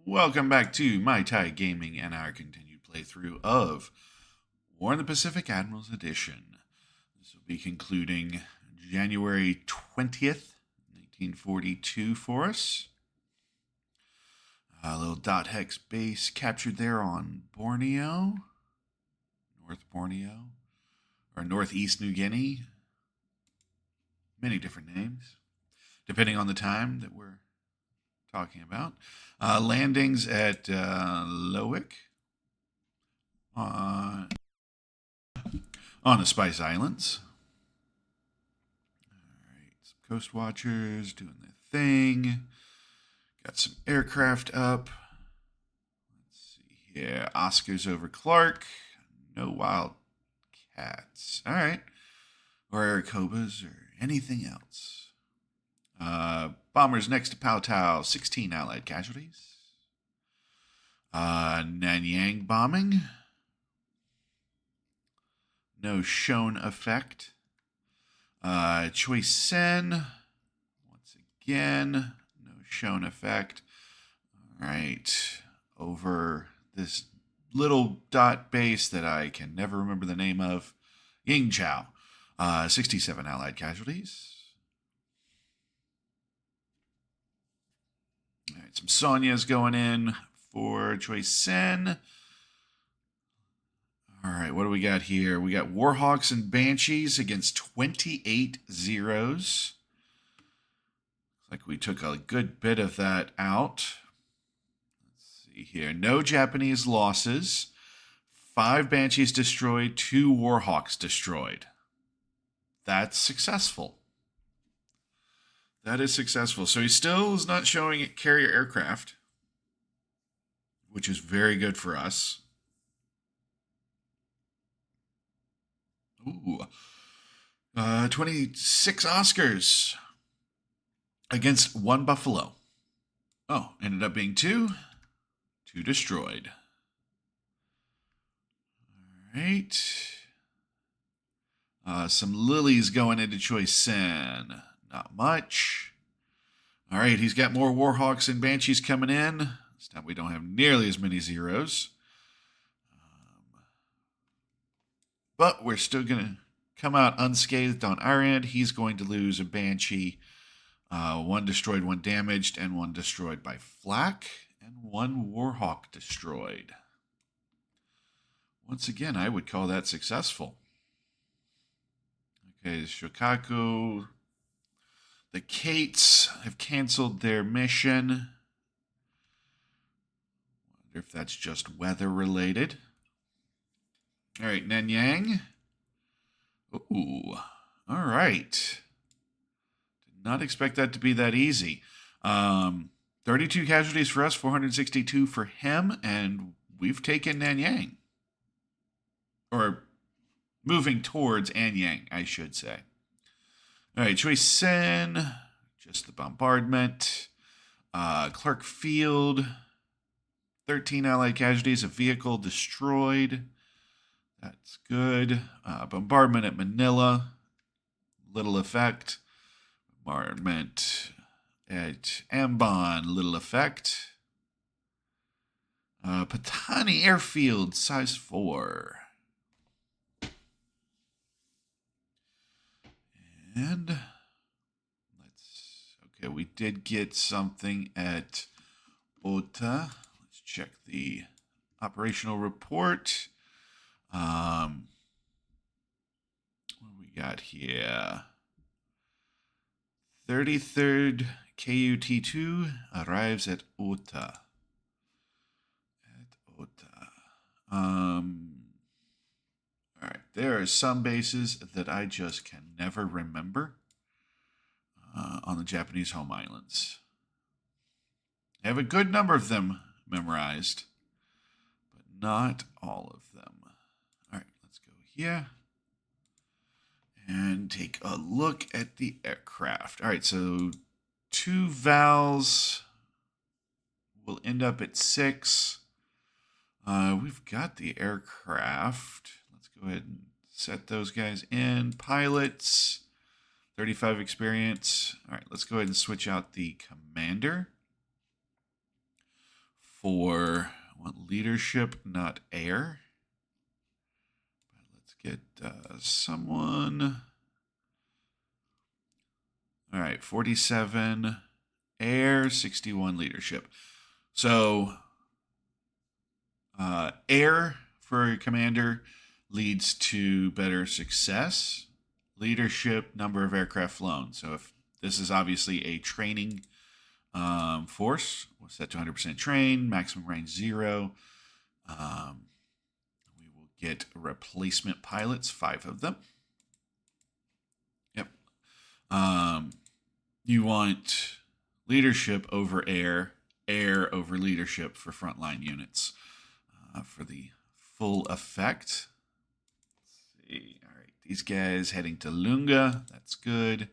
Welcome back to My Thai Gaming and our continued playthrough of War in the Pacific Admirals Edition. This will be concluding January 20th, 1942 for us. A little dot hex base captured there on Borneo, North Borneo, or Northeast New Guinea. Many different names, depending on the time that we're talking about. Landings at Lowick on the Spice Islands. All right, some Coast Watchers doing their thing. Got some aircraft up. Let's see here. Oscars over Clark. No Wildcats. All right. Or Aracobas or anything else. Bombers next to Pao Tao, 16 Allied casualties. Nanyang bombing. No shown effect. Choi Sen, once again, no shown effect. All right, over this little dot base that I can never remember the name of, Yingzhou, 67 Allied casualties. All right, some Sonia's going in for Choi Sen. All right, what do we got here? We got Warhawks and Banshees against 28 zeros. Looks like we took a good bit of that out. Let's see here. No Japanese losses. 5 Banshees destroyed, 2 Warhawks destroyed. That's successful. That is successful. So he still is not showing carrier aircraft, which is very good for us. Ooh. 26 Oscars against 1 Buffalo. Oh, ended up being 2. 2 destroyed. All right. Some Lilies going into Choi Sen. Not much. All right, he's got more Warhawks and Banshees coming in. This time we don't have nearly as many zeros. But we're still going to come out unscathed on our end. He's going to lose a Banshee. 1 destroyed, 1 damaged, and 1 destroyed by flak, and 1 Warhawk destroyed. Once again, I would call that successful. Okay, Shokaku. The Kates have canceled their mission. Wonder if that's just weather related. All right, Nanyang. Ooh, all right. Did not expect that to be that easy. 32 casualties for us, 462 for him, and we've taken Nanyang. Or moving towards Anyang, I should say. All right, Choi Sen, just the bombardment. Clark Field, 13 Allied casualties, a vehicle destroyed. That's good. Bombardment at Manila, little effect. Bombardment at Ambon, little effect. Patani Airfield, size 4. And okay, we did get something at Ota. Let's check the operational report. What do we got here? 33rd KUT2 arrives at Ota. All right, there are some bases that I just can never remember on the Japanese home islands. I have a good number of them memorized, but not all of them. All right, let's go here and take a look at the aircraft. All right, so 2 Vals will end up at 6. We've got the aircraft. Let's go ahead and set those guys in. Pilots, 35 experience. All right, let's go ahead and switch out the commander. for I want leadership, not air. Let's get someone. All right, 47 air, 61 leadership. So air for a commander leads to better success. Leadership, number of aircraft flown. So if this is obviously a training force, we'll set to 100% train, maximum range 0. We will get replacement pilots, 5 of them. Yep. You want leadership over air, air over leadership for frontline units for the full effect. Let's see. All right, these guys heading to Lunga. That's good.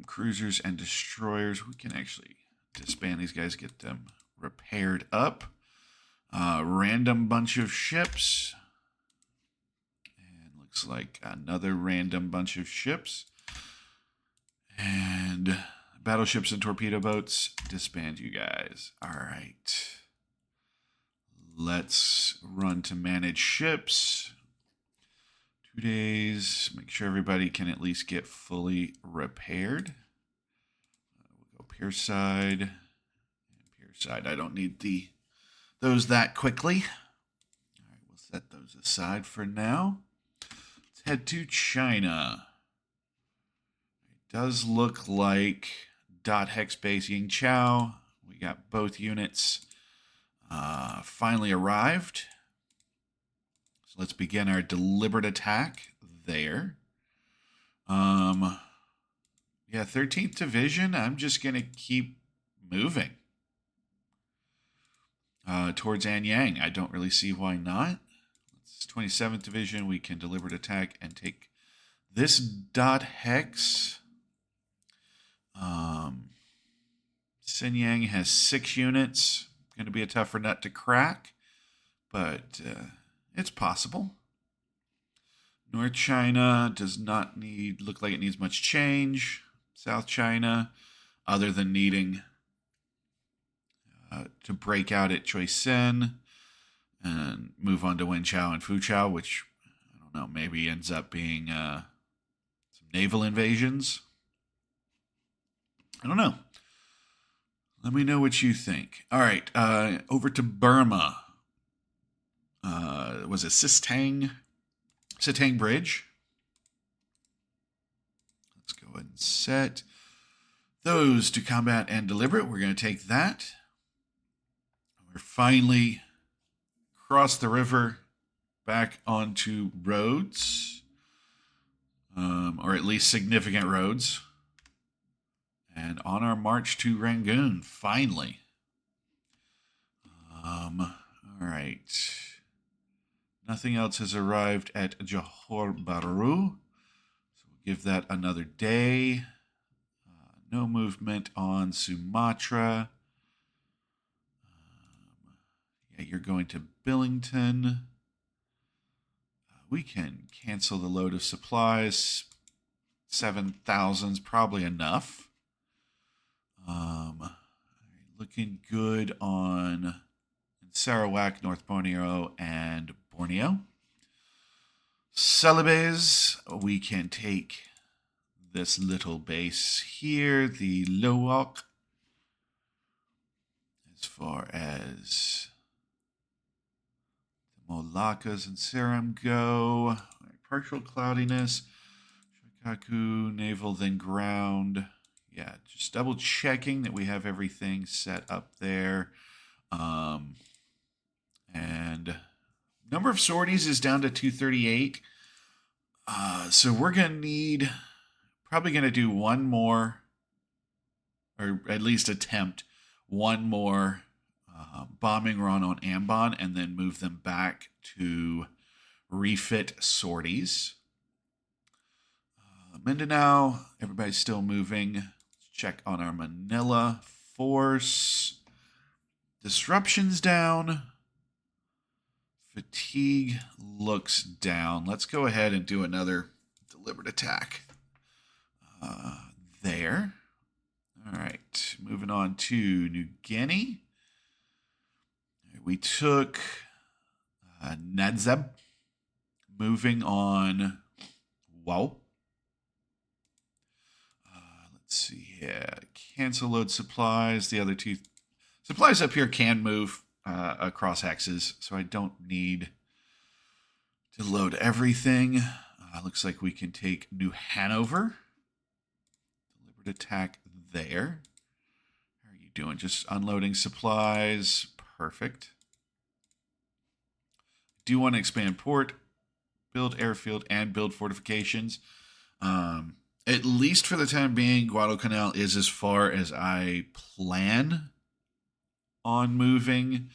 Cruisers and destroyers. We can actually disband these guys, get them repaired up. Random bunch of ships. And looks like another random bunch of ships. And battleships and torpedo boats, disband you guys. All right. Let's run to manage ships. 2 days. Make sure everybody can at least get fully repaired. We'll go pier side. And pier side. I don't need those that quickly. All right, we'll set those aside for now. Let's head to China. It does look like dot hex base Ying Chao. We got both units finally arrived. So let's begin our deliberate attack there. Yeah, 13th Division. I'm just going to keep moving towards Anyang. I don't really see why not. It's 27th Division. We can deliberate attack and take this dot hex. Shenyang has 6 units. Going to be a tougher nut to crack, but it's possible. North China does not look like it needs much change. South China, other than needing to break out at Choisin and move on to Wenchao and Fuchao, which, I don't know, maybe ends up being some naval invasions. I don't know. Let me know what you think. All right, over to Burma. Was it Sistang Bridge? Let's go ahead and set those to combat and deliberate. We're going to take that. We're finally across the river back onto roads, or at least significant roads. And on our march to Rangoon, finally. All right. Nothing else has arrived at Johor Bahru. So we'll give that another day. No movement on Sumatra. Yeah, you're going to Billington. We can cancel the load of supplies. 7,000's probably enough. Looking good on Sarawak, North Borneo, and Borneo. Celebes, we can take this little base here, the Lowok. As far as the Moluccas and Ceram go, partial cloudiness, Shikaku, naval, then ground. Yeah, just double checking that we have everything set up there. And number of sorties is down to 238. So we're going to probably going to do one more, or at least attempt one more bombing run on Ambon and then move them back to refit sorties. Mindanao, everybody's still moving. Check on our Manila force. Disruptions down. Fatigue looks down. Let's go ahead and do another deliberate attack there. All right, moving on to New Guinea. we took Nadzeb. Moving on. Wow. Let's see here. Cancel load supplies. The other two supplies up here can move across hexes, so I don't need to load everything. Looks like we can take New Hanover. Deliberate attack there. How are you doing? Just unloading supplies. Perfect. Do want to expand port, build airfield, and build fortifications. At least for the time being, Guadalcanal is as far as I plan on moving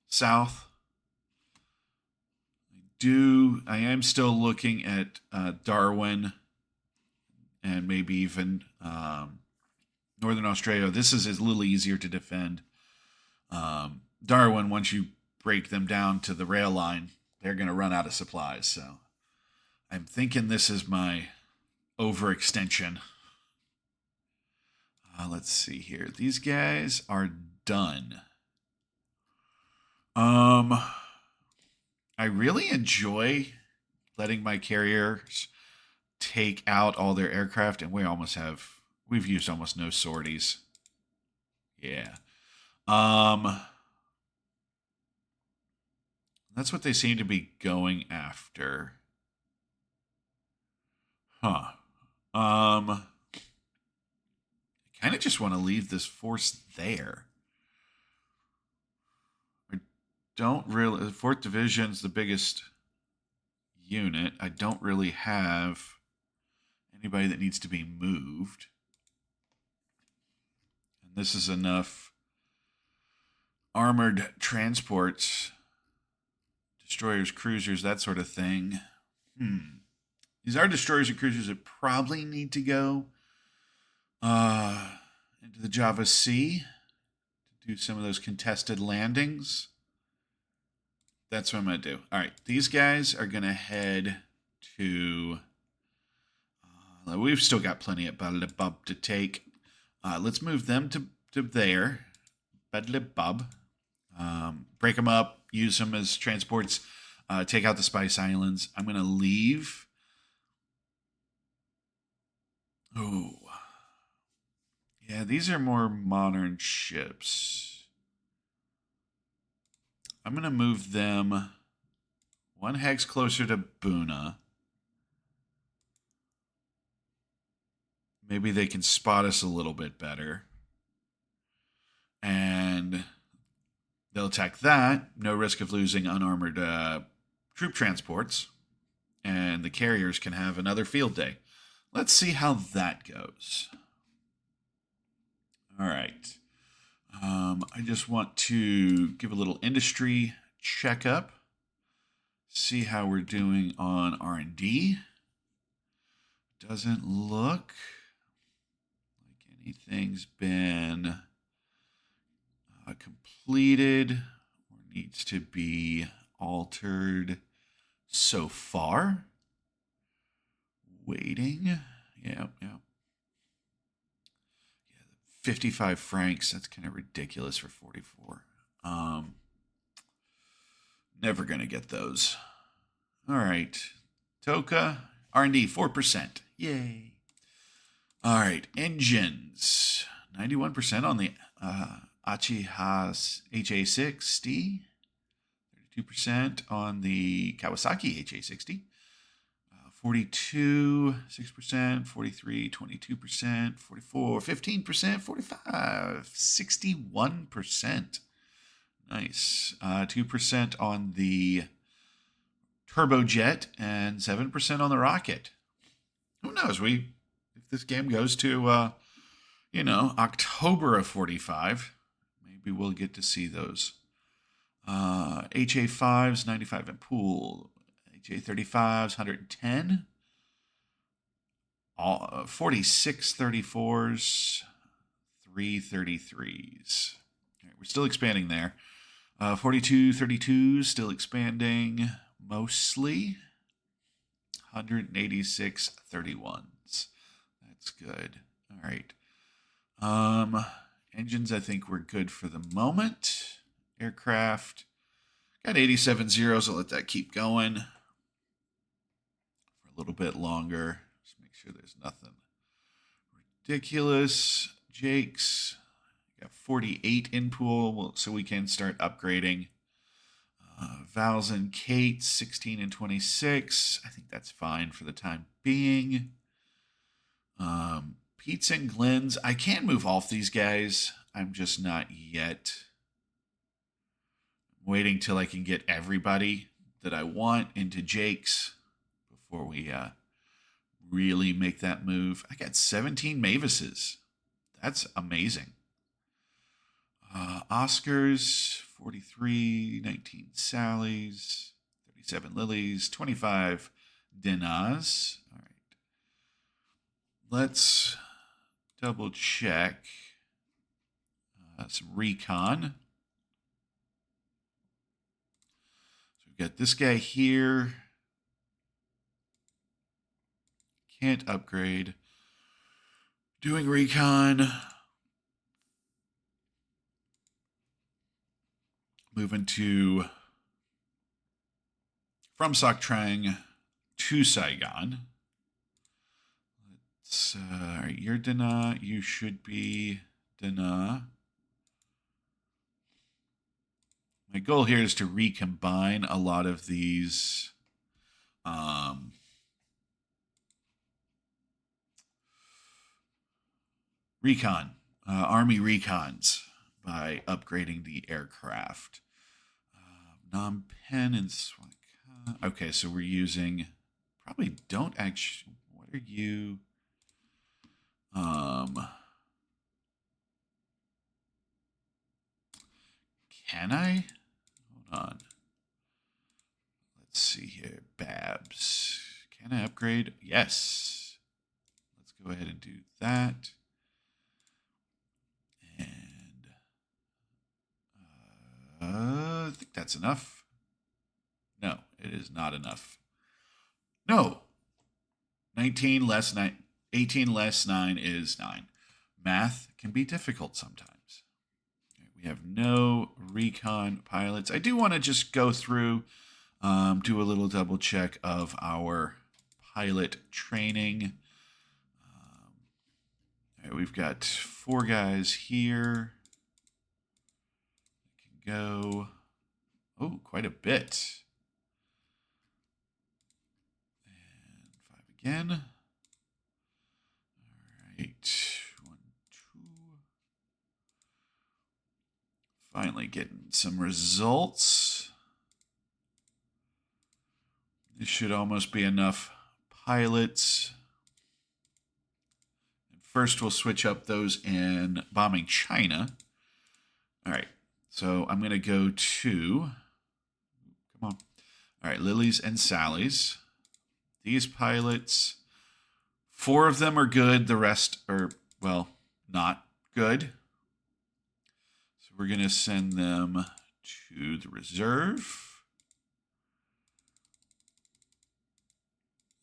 south. I am still looking at Darwin and maybe even Northern Australia. This is a little easier to defend. Darwin, once you break them down to the rail line, they're going to run out of supplies. So I'm thinking this is my overextension. Let's see here. These guys are done. I really enjoy letting my carriers take out all their aircraft, and we've used almost no sorties. Yeah. That's what they seem to be going after. Huh. I kind of just want to leave this force there. I don't really. The 4th Division's the biggest unit. I don't really have anybody that needs to be moved. And this is enough armored transports, destroyers, cruisers, that sort of thing. These are destroyers and cruisers that probably need to go into the Java Sea to do some of those contested landings. That's what I'm going to do. All right, these guys are going to head to... we've still got plenty of Badlebub to take. Let's move them to there. Badlebub. Break them up, use them as transports, take out the Spice Islands. I'm going to leave... Oh. Yeah, these are more modern ships. I'm going to move them 1 hex closer to Buna. Maybe they can spot us a little bit better. And they'll attack that. No risk of losing unarmored troop transports. And the carriers can have another field day. Let's see how that goes. All right. I just want to give a little industry checkup. See how we're doing on R&D. Doesn't look like anything's been completed or needs to be altered so far. Waiting. Yeah. 55 francs. That's kind of ridiculous for 44. Never going to get those. All right. Toka. R&D, 4%. Yay. All right. Engines. 91% on the Achihas HA60. 32% on the Kawasaki HA60. 42, 6%, 43, 22%, 44, 15%, 45, 61%. Nice. 2% on the turbojet and 7% on the rocket. Who knows? If this game goes to, October of 45, maybe we'll get to see those. HA5s, 95 in pool. HA35s, 110. 46 34s, 3 33s. All right, we're still expanding there. 42 32s, still expanding mostly. 186 31s. That's good. All right. Engines, I think we're good for the moment. Aircraft. Got 87 zeros. I'll let that keep going for a little bit longer. Just make sure there's nothing ridiculous. Jake's got 48 in pool, so we can start upgrading. Vals and Kate, 16 and 26. I think that's fine for the time being. Pete's and Glenn's. I can move off these guys. I'm just not yet. I'm waiting till I can get everybody that I want into Jake's before we really make that move. I got 17 Mavises. That's amazing. Oscars, 43, 19 Sally's, 37 Lily's, 25 Dinah's. All right. Let's double check some recon. So we've got this guy here. Can't upgrade. Doing recon. Moving to from Sok Trang to Saigon. Let's, all right, you're Dana. You should be Dana. My goal here is to recombine a lot of these Army recons by upgrading the aircraft. Phnom Penh and Swaka. Okay, so we're using. Probably don't actually. What are you? Can I? Hold on. Let's see here. Babs. Can I upgrade? Yes. Let's go ahead and do that. And I think that's enough. No, it is not enough. No. 19 less 9. 18 less 9 is 9. Math can be difficult sometimes. We have no recon pilots. I do want to just go through, do a little double check of our pilot training. All right, we've got 4 guys here. We can go, oh, quite a bit. And 5 again. All right, 1, 2. Finally getting some results. This should almost be enough pilots. First, we'll switch up those in bombing China. All right, so I'm going to go to, come on. All right, Lily's and Sally's. These pilots, 4 of them are good. The rest are, well, not good. So we're going to send them to the reserve.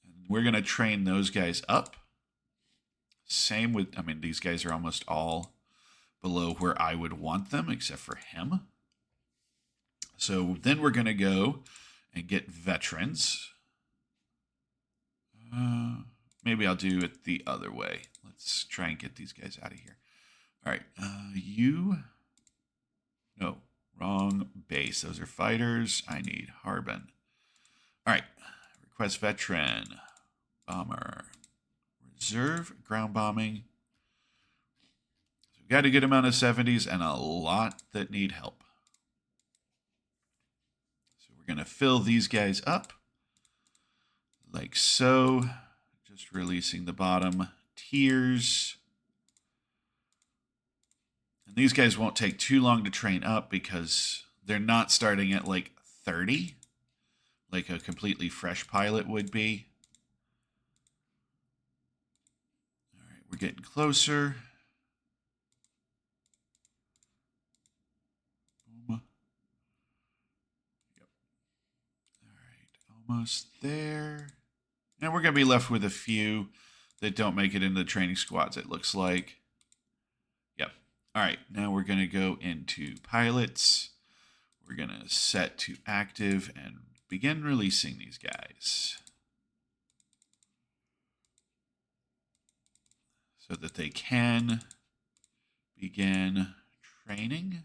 And we're going to train those guys up. Same with, I mean, these guys are almost all below where I would want them, except for him. So then we're going to go and get veterans. Maybe I'll do it the other way. Let's try and get these guys out of here. All right, no, wrong base. Those are fighters. I need Harbin. All right, request veteran, bomber. Reserve ground bombing. So we've got a good amount of 70s and a lot that need help. So we're going to fill these guys up like so. Just releasing the bottom tiers. And these guys won't take too long to train up because they're not starting at like 30, like a completely fresh pilot would be. We're getting closer. Yep. All right, almost there. And we're going to be left with a few that don't make it into the training squads, it looks like. Yep. All right, now we're going to go into pilots. We're going to set to active and begin releasing these guys so that they can begin training.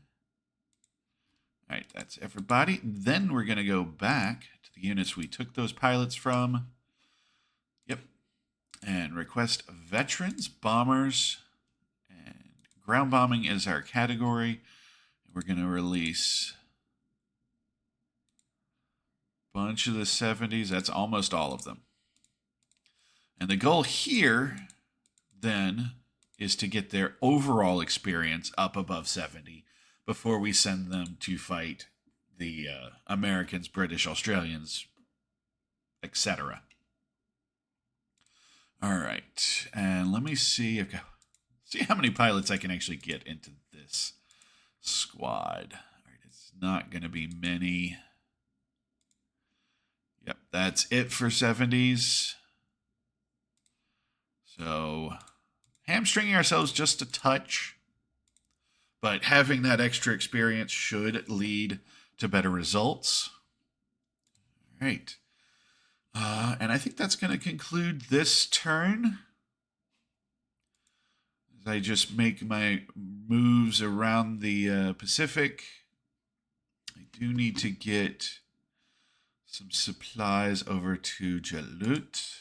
All right, that's everybody. Then we're going to go back to the units we took those pilots from. Yep. And request veterans, bombers, and ground bombing is our category. We're going to release a bunch of the 70s. That's almost all of them. And the goal here, then, is to get their overall experience up above 70 before we send them to fight the Americans, British, Australians, etc. All right, and let me see how many pilots I can actually get into this squad. All right, it's not going to be many. Yep, that's it for 70s. So hamstringing ourselves just a touch, but having that extra experience should lead to better results. All right. And I think that's going to conclude this turn. As I just make my moves around the Pacific, I do need to get some supplies over to Jalut. So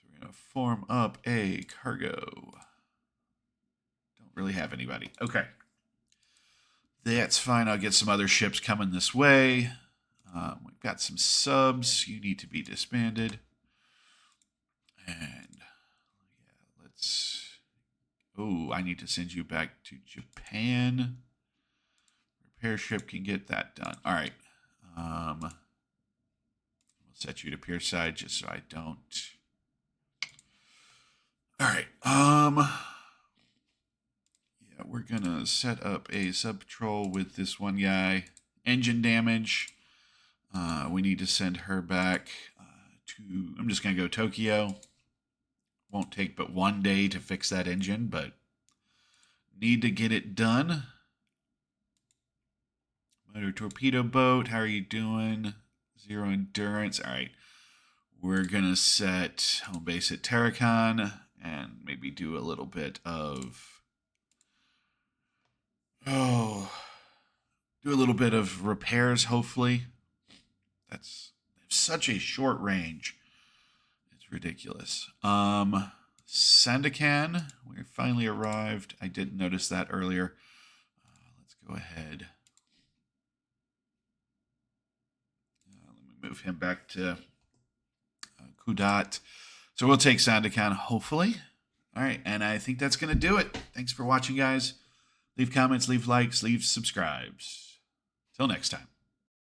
we're going to form up a cargo. Don't really have anybody. Okay. That's fine. I'll get some other ships coming this way. We've got some subs. You need to be disbanded. And yeah, let's... Oh, I need to send you back to Japan. Repair ship can get that done. All right. We'll set you to pier side just so I don't... All right. Yeah, we're going to set up a sub-patrol with this one guy. Engine damage. We need to send her back to... I'm just going to go Tokyo. Won't take but 1 day to fix that engine, but need to get it done. Motor torpedo boat, how are you doing? 0 endurance. All right. We're going to set home base at Tarakan and maybe do a little bit of... do a little bit of repairs, hopefully. That's such a short range. It's ridiculous. Sandakan, we finally arrived. I didn't notice that earlier. Let's go ahead. Let me move him back to Kudat. So we'll take Sandakan, hopefully. All right, and I think that's going to do it. Thanks for watching, guys. Leave comments, leave likes, leave subscribes. Till next time.